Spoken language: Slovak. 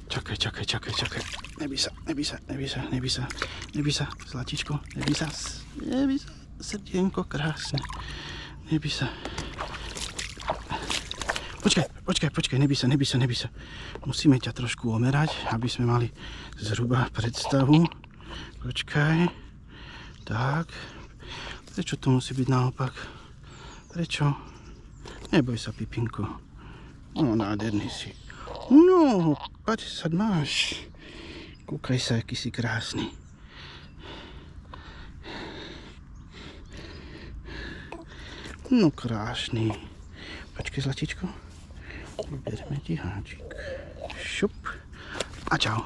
Čakaj. Nebij sa, zlatičko, nebij sa, srdienko krásne, nebij sa. Počkaj, nebij sa. Musíme ťa trošku omerať, aby sme mali zhruba predstavu. Počkaj. Tak. Prečo to musí byť naopak? Prečo? Neboj sa, Pipinko. No, nádherný si. No, 50 máš. Kúkaj sa, aký si krásny. No, krásny. Počkej, zlatičko. Vybereme ti háčik. Šup. A čau.